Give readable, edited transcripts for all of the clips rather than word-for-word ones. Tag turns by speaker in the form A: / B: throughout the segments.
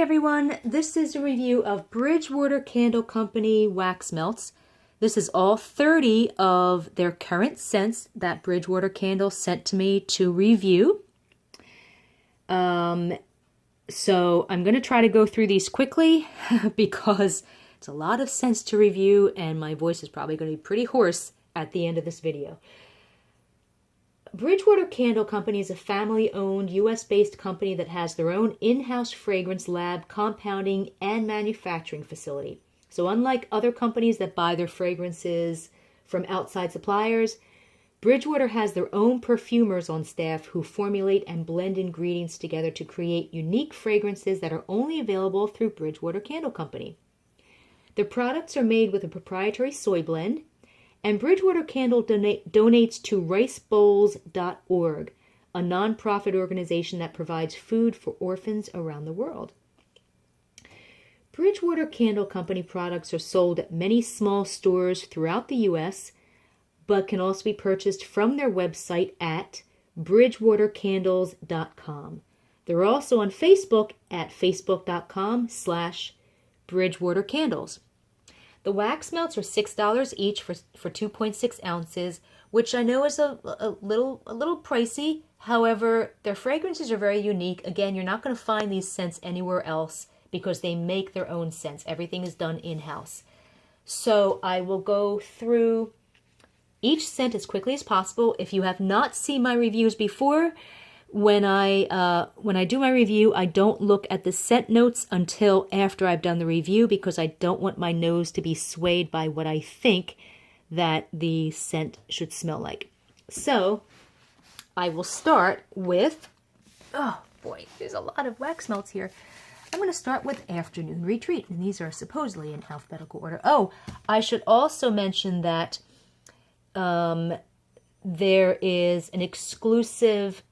A: everyone, this is a review of Bridgewater Candle Company wax melts. This is all 30 of their current scents that Bridgewater Candle sent to me to review. So I'm going to try to go through these quickly because it's a lot of scents to review and my voice is probably going to be pretty hoarse at the end of this video. Bridgewater Candle Company is a family-owned, U.S.-based company that has their own in-house fragrance lab, compounding, and manufacturing facility. So unlike other companies that buy their fragrances from outside suppliers, Bridgewater has their own perfumers on staff who formulate and blend ingredients together to create unique fragrances that are only available through Bridgewater Candle Company. Their products are made with a proprietary soy blend, and Bridgewater Candle donates to ricebowls.org, a nonprofit organization that provides food for orphans around the world. Bridgewater Candle Company products are sold at many small stores throughout the U.S., but can also be purchased from their website at bridgewatercandles.com. They're also on Facebook at facebook.com/bridgewatercandles. The wax melts are $6 each for 2.6 ounces, which I know is a little pricey. However, their fragrances are very unique. Again, you're not going to find these scents anywhere else because they make their own scents. Everything is done in-house. So I will go through each scent as quickly as possible. If you have not seen my reviews before, when I do my review, I don't look at the scent notes until after I've done the review because I don't want my nose to be swayed by what I think that the scent should smell like. So I will start with, oh boy, there's a lot of wax melts here. I'm going to start with Afternoon Retreat, and these are supposedly in alphabetical order. Oh, I should also mention that there is an exclusive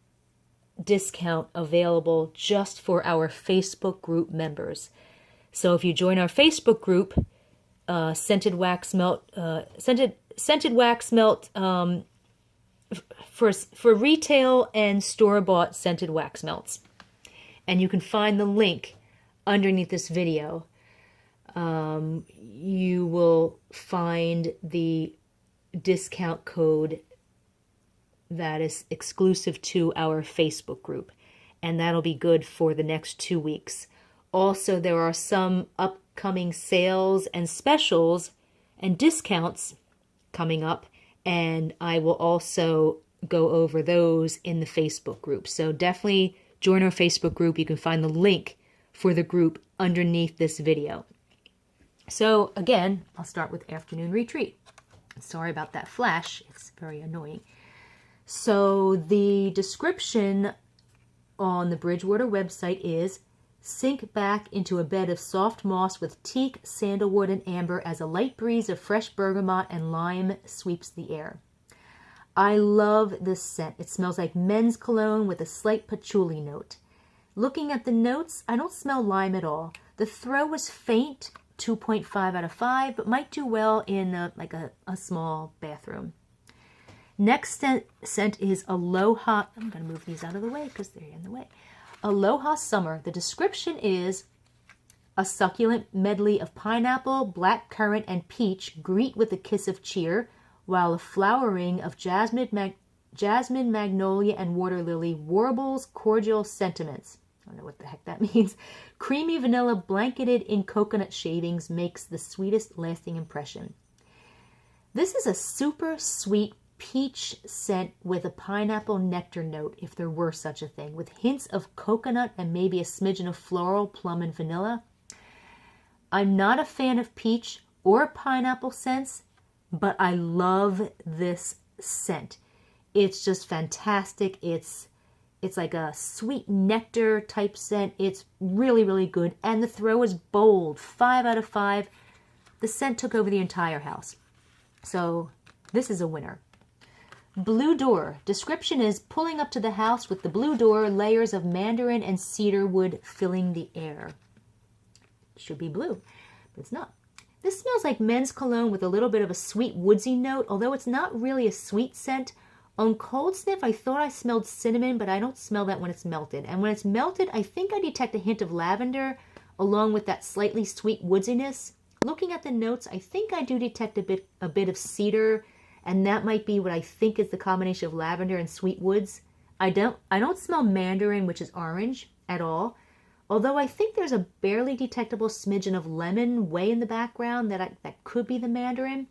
A: discount available just for our Facebook group members. So if you join our Facebook group, scented wax melt for retail and store-bought scented wax melts, and you can find the link underneath this video. You will find the discount code that is exclusive to our Facebook group, and that'll be good for the next 2 weeks. Also, there are some upcoming sales and specials and discounts coming up, and I will also go over those in the Facebook group. So definitely join our Facebook group. You can find the link for the group underneath this video. So again, I'll start with Afternoon Retreat. Sorry about that flash. It's very annoying. So the description on the Bridgewater website is, sink back into a bed of soft moss with teak, sandalwood, and amber as a light breeze of fresh bergamot and lime sweeps the air. I love this scent. It smells like men's cologne with a slight patchouli note. Looking at the notes, I don't smell lime at all. The throw is faint, 2.5 out of 5, but might do well in a small bathroom. Next scent is Aloha. I'm going to move these out of the way because they're in the way. Aloha Summer. The description is, a succulent medley of pineapple, black currant, and peach greet with a kiss of cheer, while a flowering of jasmine, magnolia, and water lily warbles cordial sentiments. I don't know what the heck that means. Creamy vanilla blanketed in coconut shavings makes the sweetest lasting impression. This is a super sweet peach scent with a pineapple nectar note, if there were such a thing, with hints of coconut and maybe a smidgen of floral, plum, and vanilla. I'm not a fan of peach or pineapple scents, but I love this scent. It's just fantastic. It's like a sweet nectar type scent. It's really, really good. And the throw is bold. 5 out of 5. The scent took over the entire house. So this is a winner. Blue Door. Description is, pulling up to the house with the blue door, layers of mandarin and cedar wood filling the air. It should be blue, but it's not. This smells like men's cologne with a little bit of a sweet woodsy note, although it's not really a sweet scent. On cold sniff, I thought I smelled cinnamon, but I don't smell that when it's melted. And when it's melted, I think I detect a hint of lavender, along with that slightly sweet woodsiness. Looking at the notes, I think I do detect a bit of cedar, and that might be what I think is the combination of lavender and sweet woods. I don't smell mandarin, which is orange, at all. Although I think there's a barely detectable smidgen of lemon way in the background that could be the mandarin.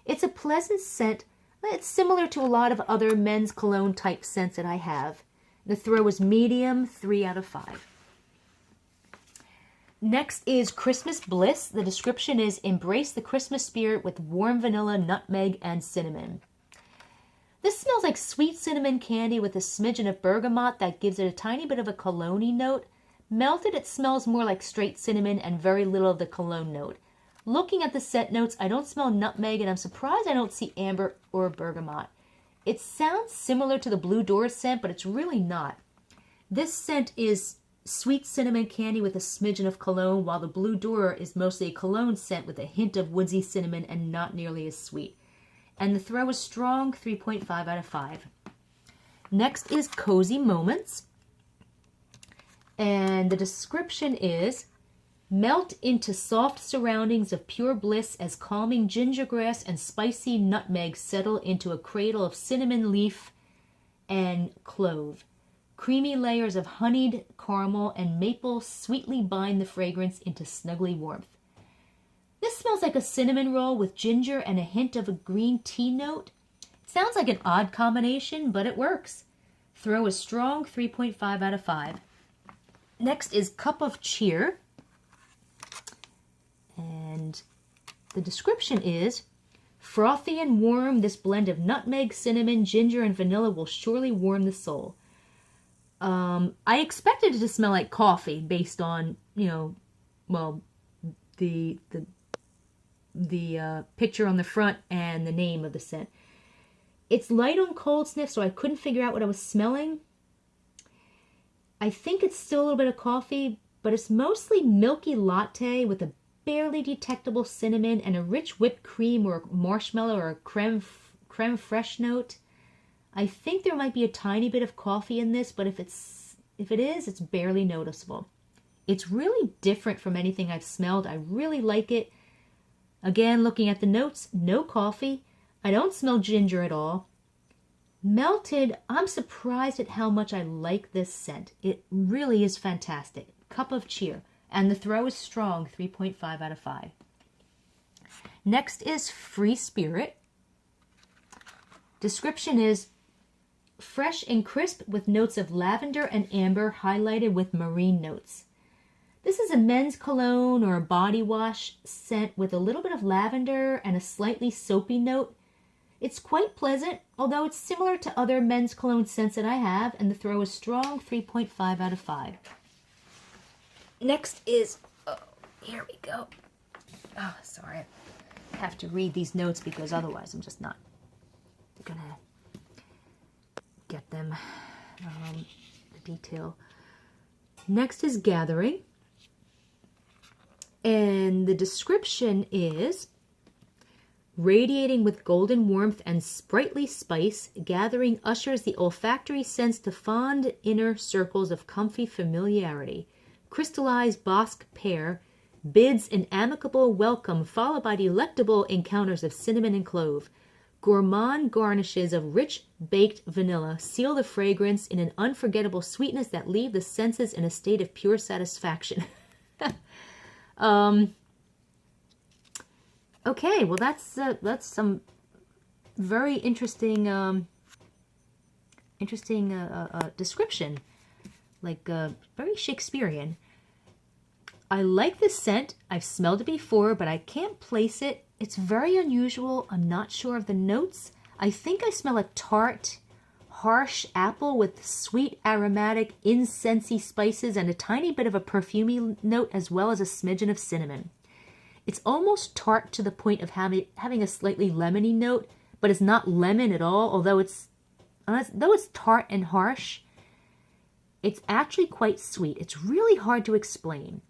A: It's a pleasant scent. It's similar to a lot of other men's cologne type scents that I have. The throw is medium, 3 out of 5. Next is Christmas Bliss. The description is embrace the Christmas spirit with warm vanilla, nutmeg, and cinnamon. This smells like sweet cinnamon candy with a smidgen of bergamot that gives it a tiny bit of a cologne-y note. Melted, it smells more like straight cinnamon and very little of the cologne note. Looking at the scent notes, I don't smell nutmeg, and I'm surprised I don't see amber or bergamot. It sounds similar to the Blue Doors scent, but it's really not. This scent is sweet cinnamon candy with a smidgen of cologne, while the Blue Door is mostly a cologne scent with a hint of woodsy cinnamon and not nearly as sweet. And the throw is strong, 3.5 out of 5. Next is Cozy Moments. And the description is, melt into soft surroundings of pure bliss as calming gingergrass and spicy nutmeg settle into a cradle of cinnamon leaf and clove. Creamy layers of honeyed caramel and maple sweetly bind the fragrance into snuggly warmth. This smells like a cinnamon roll with ginger and a hint of a green tea note. Sounds like an odd combination, but it works. Throw is strong, 3.5 out of 5. Next is Cup of Cheer. And the description is, frothy and warm, this blend of nutmeg, cinnamon, ginger, and vanilla will surely warm the soul. I expected it to smell like coffee based on, the picture on the front and the name of the scent. It's light on cold sniff, so I couldn't figure out what I was smelling. I think it's still a little bit of coffee, but it's mostly milky latte with a barely detectable cinnamon and a rich whipped cream or marshmallow or a creme fraiche note. I think there might be a tiny bit of coffee in this, but if it is, it's barely noticeable. It's really different from anything I've smelled. I really like it. Again, looking at the notes, no coffee. I don't smell ginger at all. Melted, I'm surprised at how much I like this scent. It really is fantastic. Cup of Cheer. And the throw is strong, 3.5 out of 5. Next is Free Spirit. Description is fresh and crisp with notes of lavender and amber highlighted with marine notes. This is a men's cologne or a body wash scent with a little bit of lavender and a slightly soapy note. It's quite pleasant, although it's similar to other men's cologne scents that I have, and the throw is strong, 3.5 out of 5. Next is, here we go. Oh, sorry. I have to read these notes because otherwise I'm just not gonna get them, the detail. Next is Gathering. And the description is, radiating with golden warmth and sprightly spice, Gathering ushers the olfactory sense to fond inner circles of comfy familiarity. Crystallized Bosque pear bids an amicable welcome followed by delectable encounters of cinnamon and clove. Gourmand garnishes of rich baked vanilla seal the fragrance in an unforgettable sweetness that leave the senses in a state of pure satisfaction. Okay, well that's some very interesting description, like very Shakespearean. I like this scent. I've smelled it before, but I can't place it. It's very unusual. I'm not sure of the notes. I think I smell a tart, harsh apple with sweet, aromatic, incensey spices and a tiny bit of a perfumey note as well as a smidgen of cinnamon. It's almost tart to the point of having a slightly lemony note, but it's not lemon at all, though it's tart and harsh. It's actually quite sweet. It's really hard to explain.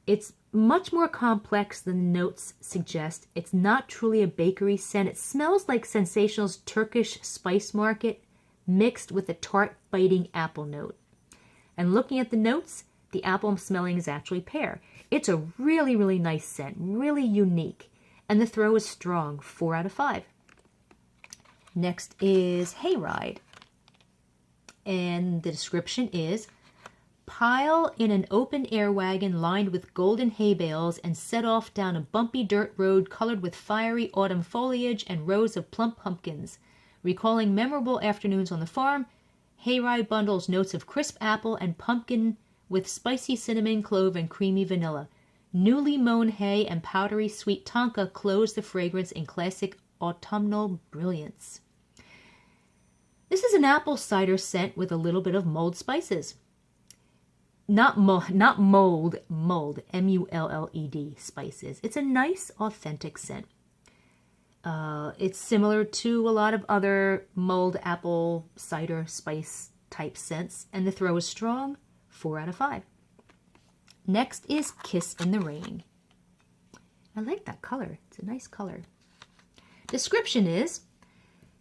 A: It's much more complex than the notes suggest. It's not truly a bakery scent. It smells like Sensational's Turkish spice market mixed with a tart, biting apple note. And looking at the notes, the apple I'm smelling is actually pear. It's a really, really nice scent, really unique. And the throw is strong, 4 out of 5. Next is Hayride. And the description is, pile in an open air wagon lined with golden hay bales and set off down a bumpy dirt road colored with fiery autumn foliage and rows of plump pumpkins. Recalling memorable afternoons on the farm, Hayride bundles notes of crisp apple and pumpkin with spicy cinnamon, clove, and creamy vanilla. Newly mown hay and powdery sweet tonka close the fragrance in classic autumnal brilliance. This is an apple cider scent with a little bit of mulled spices. Not mold, M-U-L-L-E-D, spices. It's a nice, authentic scent. It's similar to a lot of other mulled apple cider spice type scents, and the throw is strong, 4 out of 5. Next is Kiss in the Rain. I like that color. It's a nice color. Description is,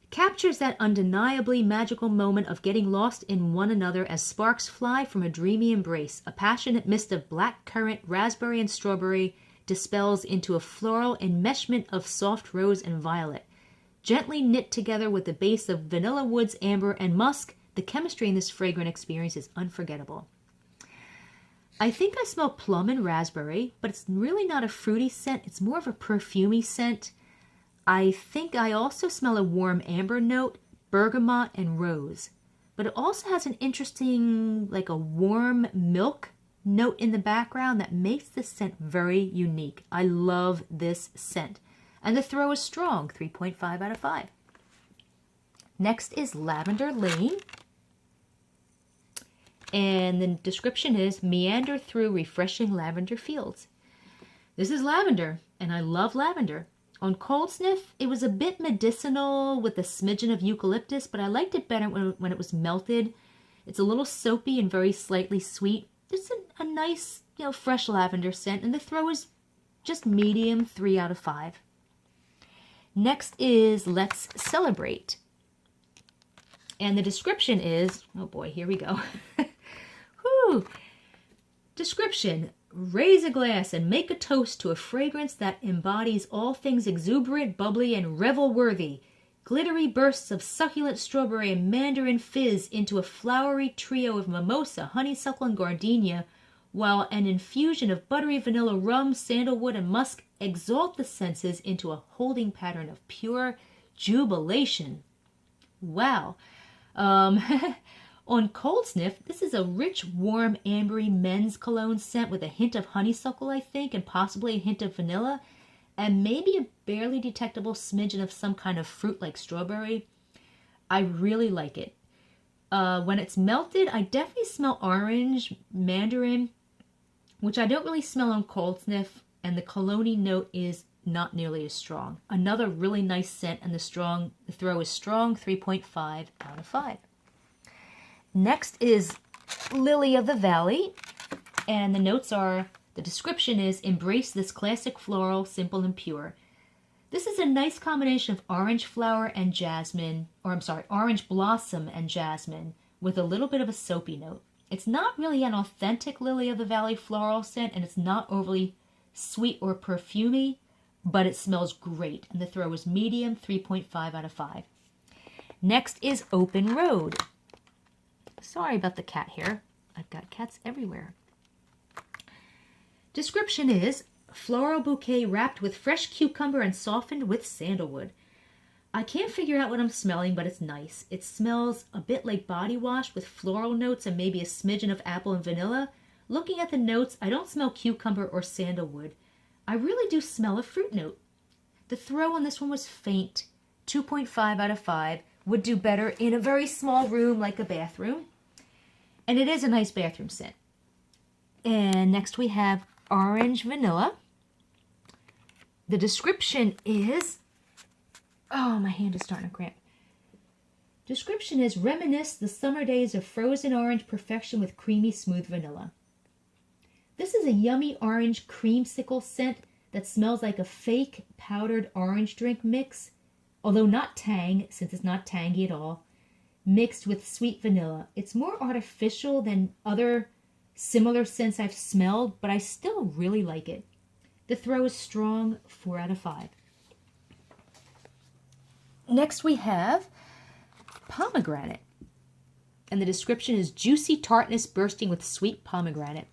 A: captures that undeniably magical moment of getting lost in one another as sparks fly from a dreamy embrace. A passionate mist of black currant, raspberry, and strawberry dispels into a floral enmeshment of soft rose and violet. Gently knit together with the base of vanilla woods, amber, and musk, the chemistry in this fragrant experience is unforgettable. I think I smell plum and raspberry, but it's really not a fruity scent. It's more of a perfumey scent. I think I also smell a warm amber note, bergamot, and rose. But it also has an interesting, like a warm milk note in the background that makes this scent very unique. I love this scent. And the throw is strong, 3.5 out of 5. Next is Lavender Lane. And the description is, meander through refreshing lavender fields. This is lavender, and I love lavender. On cold sniff, it was a bit medicinal with a smidgen of eucalyptus, but I liked it better when it was melted. It's a little soapy and very slightly sweet. It's a nice, fresh lavender scent, and the throw is just medium, 3 out of 5. Next is Let's Celebrate. And the description is, oh boy, here we go. Whew. Description, raise a glass and make a toast to a fragrance that embodies all things exuberant, bubbly, and revel-worthy. Glittery bursts of succulent strawberry and mandarin fizz into a flowery trio of mimosa, honeysuckle, and gardenia, while an infusion of buttery vanilla rum, sandalwood, and musk exalt the senses into a holding pattern of pure jubilation. Wow. On cold sniff, this is a rich, warm, ambery men's cologne scent with a hint of honeysuckle, I think, and possibly a hint of vanilla, and maybe a barely detectable smidgen of some kind of fruit like strawberry. I really like it. When it's melted, I definitely smell orange, mandarin, which I don't really smell on cold sniff, and the cologne note is not nearly as strong. Another really nice scent, and the throw is strong, 3.5 out of 5. Next is Lily of the Valley, and the notes are, the description is, embrace this classic floral, simple and pure. This is a nice combination of orange flower and jasmine, orange blossom and jasmine, with a little bit of a soapy note. It's not really an authentic Lily of the Valley floral scent, and it's not overly sweet or perfumey, but it smells great, and the throw is medium, 3.5 out of 5. Next is Open Road. Sorry about the cat hair. I've got cats everywhere. Description is, floral bouquet wrapped with fresh cucumber and softened with sandalwood. I can't figure out what I'm smelling, but it's nice. It smells a bit like body wash with floral notes and maybe a smidgen of apple and vanilla. Looking at the notes, I don't smell cucumber or sandalwood. I really do smell a fruit note. The throw on this one was faint, 2.5 out of 5. Would do better in a very small room like a bathroom. And it is a nice bathroom scent. And next we have Orange Vanilla. The description is, oh, my hand is starting to cramp. Description is, reminisce the summer days of frozen orange perfection with creamy, smooth vanilla. This is a yummy orange creamsicle scent that smells like a fake powdered orange drink mix, although not tang, since it's not tangy at all, mixed with sweet vanilla. It's more artificial than other similar scents I've smelled, but I still really like it. The throw is strong, 4 out of 5. Next we have Pomegranate. And the description is juicy tartness bursting with sweet pomegranate.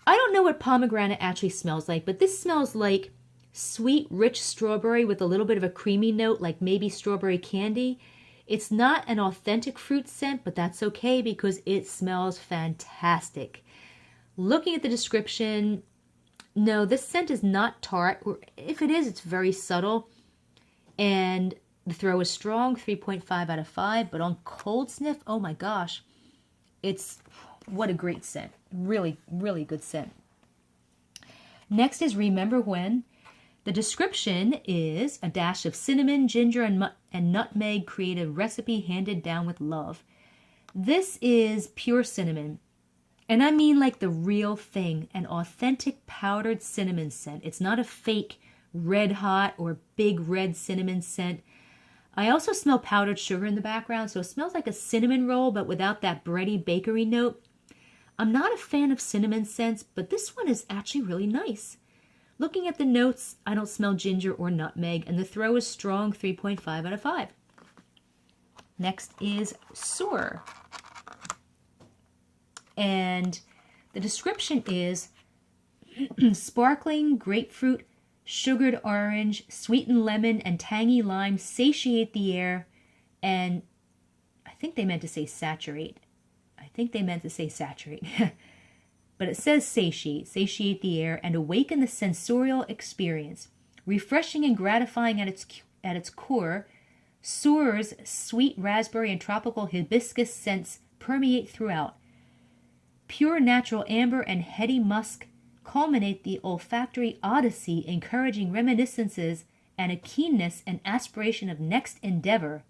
A: I don't know what pomegranate actually smells like, but this smells like sweet, rich strawberry with a little bit of a creamy note, like maybe strawberry candy. It's not an authentic fruit scent, but that's okay because it smells fantastic. Looking at the description, no, this scent is not tart, or if it is, it's very subtle. And the throw is strong, 3.5 out of 5, but on cold sniff, oh my gosh, what a great scent. Really, really good scent. Next is Remember When. The description is a dash of cinnamon, ginger, and nutmeg create a recipe handed down with love. This is pure cinnamon. And I mean like the real thing, an authentic powdered cinnamon scent. It's not a fake red hot or big red cinnamon scent. I also smell powdered sugar in the background, so it smells like a cinnamon roll, but without that bready bakery note. I'm not a fan of cinnamon scents, but this one is actually really nice. Looking at the notes, I don't smell ginger or nutmeg, and the throw is strong, 3.5 out of 5. Next is Soar. And the description is sparkling grapefruit, sugared orange, sweetened lemon, and tangy lime satiate the air, and I think they meant to say saturate. But it says satiate the air, and awaken the sensorial experience. Refreshing and gratifying at its core, Soar's sweet raspberry and tropical hibiscus scents permeate throughout. Pure natural amber and heady musk culminate the olfactory odyssey, encouraging reminiscences and a keenness and aspiration of next endeavor.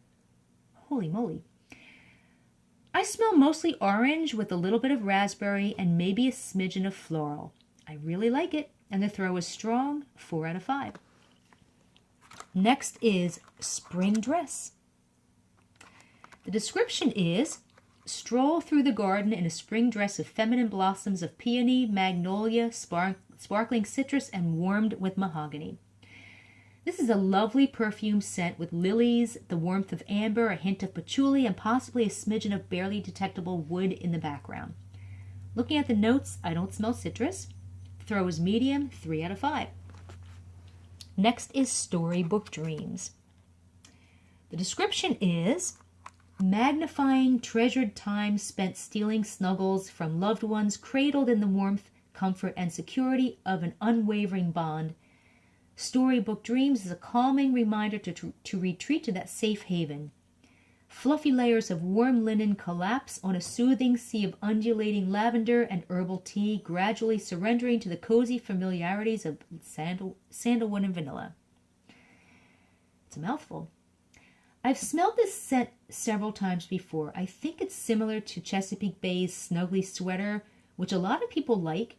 A: Holy moly. I smell mostly orange with a little bit of raspberry and maybe a smidgen of floral. I really like it, and the throw is strong, 4 out of 5. Next is Spring Dress. The description is stroll through the garden in a spring dress of feminine blossoms of peony, magnolia, sparkling citrus, and warmed with mahogany. This is a lovely perfume scent with lilies, the warmth of amber, a hint of patchouli, and possibly a smidgen of barely detectable wood in the background. Looking at the notes, I don't smell citrus. The throw is medium, 3 out of 5. Next is Storybook Dreams. The description is magnifying treasured time spent stealing snuggles from loved ones cradled in the warmth, comfort, and security of an unwavering bond. Storybook Dreams is a calming reminder to retreat to that safe haven. Fluffy layers of warm linen collapse on a soothing sea of undulating lavender and herbal tea, gradually surrendering to the cozy familiarities of sandalwood and vanilla. It's a mouthful. I've smelled this scent several times before. I think it's similar to Chesapeake Bay's Snuggly Sweater, which a lot of people like.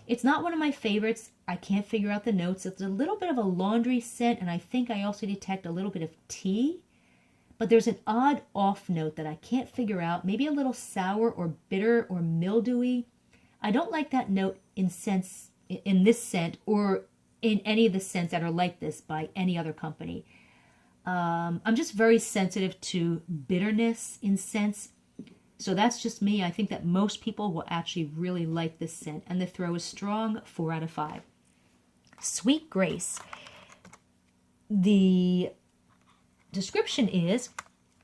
A: It's not one of my favorites. I can't figure out the notes. It's a little bit of a laundry scent, and I think I also detect a little bit of tea. But there's an odd off note that I can't figure out. Maybe a little sour or bitter or mildewy. I don't like that note in this scent or in any of the scents that are like this by any other company. I'm just very sensitive to bitterness in scents. So that's just me. I think that most people will actually really like this scent. And the throw is strong, 4 out of 5. Sweet Grace. The description is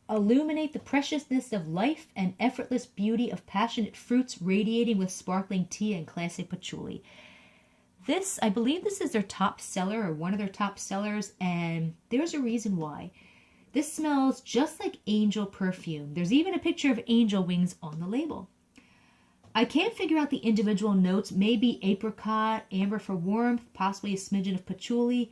A: illuminate the preciousness of life and effortless beauty of passionate fruits radiating with sparkling tea and classic patchouli. I believe this is their top seller or one of their top sellers, and there's a reason why. This smells just like angel perfume. There's even a picture of angel wings on the label. I can't figure out the individual notes. Maybe apricot, amber for warmth, possibly a smidgen of patchouli.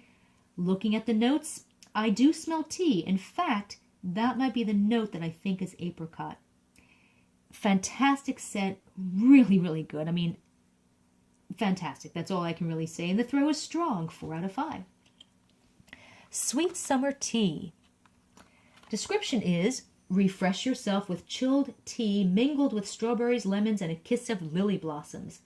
A: Looking at the notes, I do smell tea. In fact, that might be the note that I think is apricot. Fantastic scent. Really, really good. I mean, fantastic. That's all I can really say. And the throw is strong, 4 out of 5. Sweet Summer Tea. Description is Refresh yourself with chilled tea mingled with strawberries, lemons, and a kiss of lily blossoms.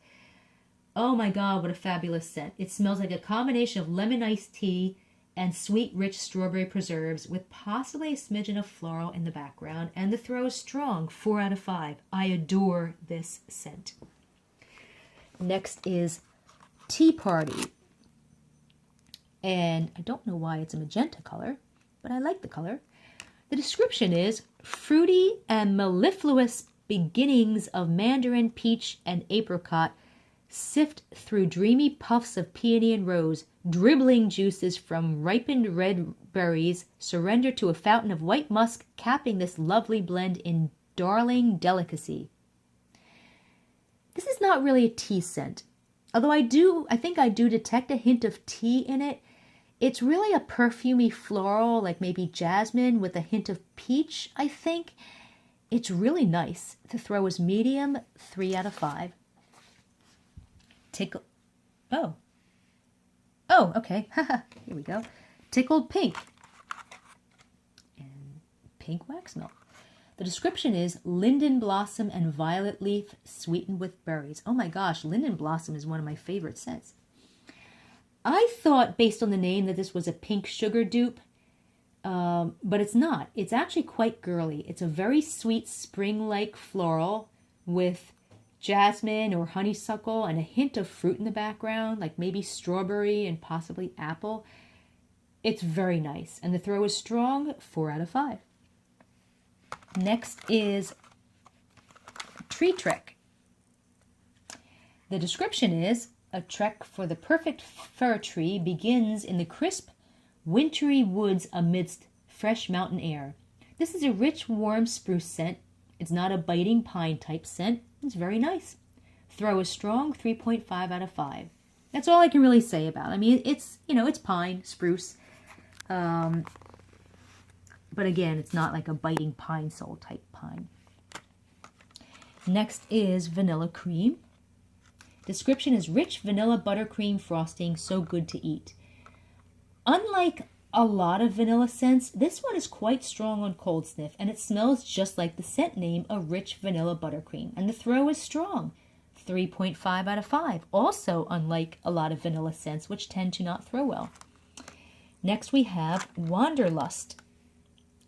A: Oh my God, what a fabulous scent. It smells like a combination of lemon iced tea and sweet, rich strawberry preserves with possibly a smidgen of floral in the background. And the throw is strong, 4 out of 5. I adore this scent. Next is Tea Party. And I don't know why it's a magenta color, but I like the color. The description is fruity and mellifluous beginnings of mandarin, peach, and apricot sift through dreamy puffs of peony and rose, dribbling juices from ripened red berries surrender to a fountain of white musk, capping this lovely blend in darling delicacy. This is not really a tea scent, although I think I do detect a hint of tea in it. It's really a perfumey floral, like maybe jasmine with a hint of peach, I think. It's really nice. The throw is medium, 3 out of 5. Oh, okay. Here we go. Tickled Pink. And pink wax melt. The description is linden blossom and violet leaf sweetened with berries. Oh my gosh, linden blossom is one of my favorite scents. I thought, based on the name, that this was a pink sugar dupe, but it's not. It's actually quite girly. It's a very sweet spring-like floral with jasmine or honeysuckle and a hint of fruit in the background, like maybe strawberry and possibly apple. It's very nice, and the throw is strong, 4 out of 5. Next is Tree Trek. The description is, a trek for the perfect fir tree begins in the crisp, wintry woods amidst fresh mountain air. This is a rich, warm spruce scent. It's not a biting pine type scent. It's very nice. Throw is strong, 3.5 out of 5. That's all I can really say about it. I mean, it's pine, spruce. But again, it's not like a biting pine sol type pine. Next is Vanilla Cream. Description is rich vanilla buttercream frosting, so good to eat. Unlike a lot of vanilla scents, this one is quite strong on cold sniff, and it smells just like the scent name, a rich vanilla buttercream. And the throw is strong, 3.5 out of 5. Also unlike a lot of vanilla scents, which tend to not throw well. Next we have Wanderlust.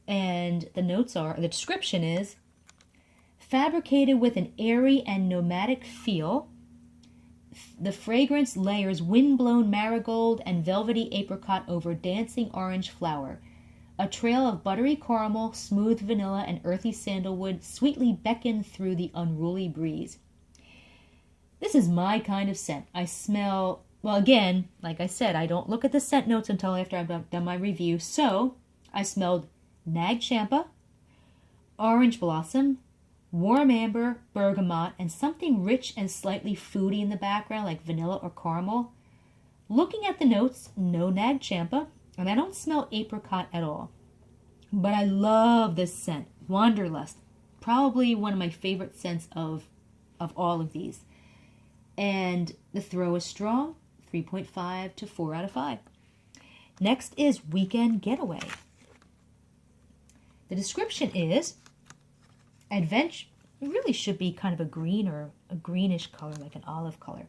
A: And the description is, fabricated with an airy and nomadic feel, the fragrance layers wind-blown marigold and velvety apricot over dancing orange flower. A trail of buttery caramel, smooth vanilla, and earthy sandalwood sweetly beckon through the unruly breeze. This is my kind of scent. I smell, well, again, like I said, I don't look at the scent notes until after I've done my review. So I smelled nag champa, orange blossom, warm amber, bergamot, and something rich and slightly foody in the background like vanilla or caramel. Looking at the notes, no nag champa, and I don't smell apricot at all. But I love this scent, Wanderlust. Probably one of my favorite scents of all of these. And the throw is strong, 3.5 to 4 out of 5. Next is Weekend Getaway. The description is, adventure, it really should be kind of a green or a greenish color, like an olive color.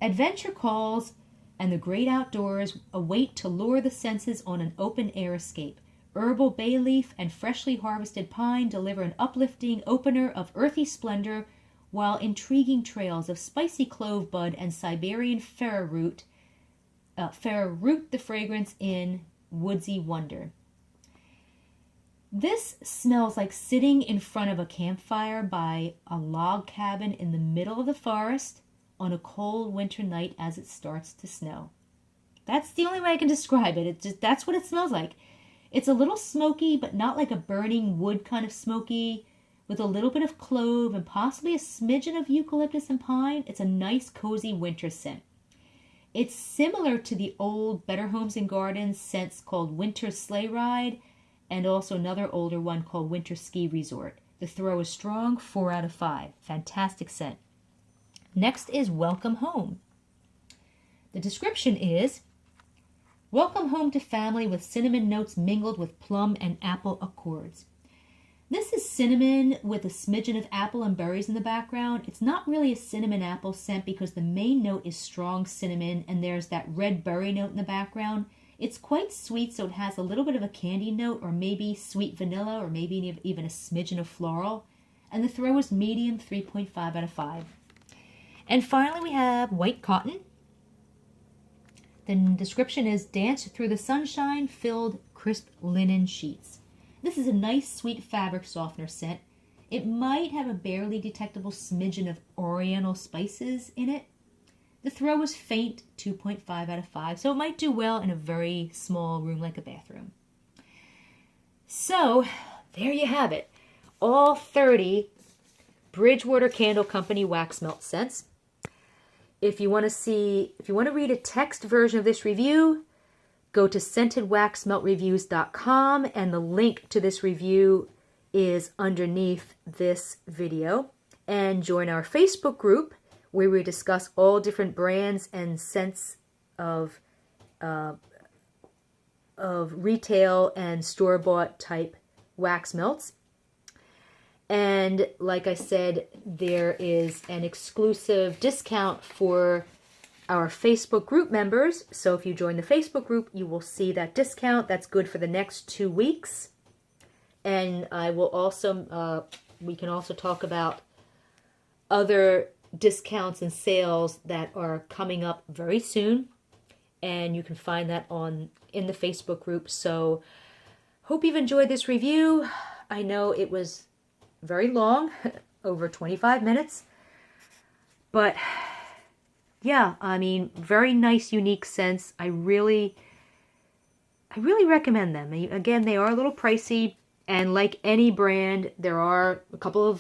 A: Adventure calls and the great outdoors await to lure the senses on an open-air escape. Herbal bay leaf and freshly harvested pine deliver an uplifting opener of earthy splendor, while intriguing trails of spicy clove bud and Siberian ferroot the fragrance in woodsy wonder. This smells like sitting in front of a campfire by a log cabin in the middle of the forest on a cold winter night as it starts to snow. That's the only way I can describe it. That's what it smells like. It's a little smoky, but not like a burning wood kind of smoky, with a little bit of clove and possibly a smidgen of eucalyptus and pine. It's a nice, cozy winter scent. It's similar to the old Better Homes and Gardens scents called Winter Sleigh Ride, and also another older one called Winter Ski Resort. The throw is strong, 4 out of 5. Fantastic scent. Next is Welcome Home. The description is, welcome home to family with cinnamon notes mingled with plum and apple accords. This is cinnamon with a smidgen of apple and berries in the background. It's not really a cinnamon apple scent because the main note is strong cinnamon and there's that red berry note in the background. It's quite sweet, so it has a little bit of a candy note or maybe sweet vanilla or maybe even a smidgen of floral. And the throw is medium, 3.5 out of 5. And finally we have white cotton. The description is dance through the sunshine filled crisp linen sheets. This is a nice sweet fabric softener scent. It might have a barely detectable smidgen of oriental spices in it. The throw is faint, 2.5 out of 5, so it might do well in a very small room like a bathroom. So, there you have it. All 30 Bridgewater Candle Company wax melt scents. If you want to read a text version of this review, go to scentedwaxmeltreviews.com and the link to this review is underneath this video. And join our Facebook group where we discuss all different brands and scents of retail and store-bought type wax melts. And like I said, there is an exclusive discount for our Facebook group members. So if you join the Facebook group, you will see that discount. That's good for the next 2 weeks. And I will also, we can also talk about other discounts and sales that are coming up very soon. And you can find that in the Facebook group. So hope you've enjoyed this review. I know it was very long, over 25 minutes. But yeah, I mean, very nice, unique scents. I really recommend them. Again, they are a little pricey, and like any brand, there are a couple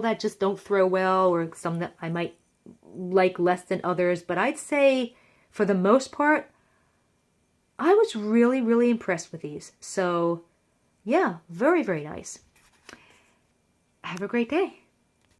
A: that just don't throw well, or some that I might like less than others. But I'd say, for the most part, I was really, really impressed with these. So, yeah, very, very nice. Have a great day.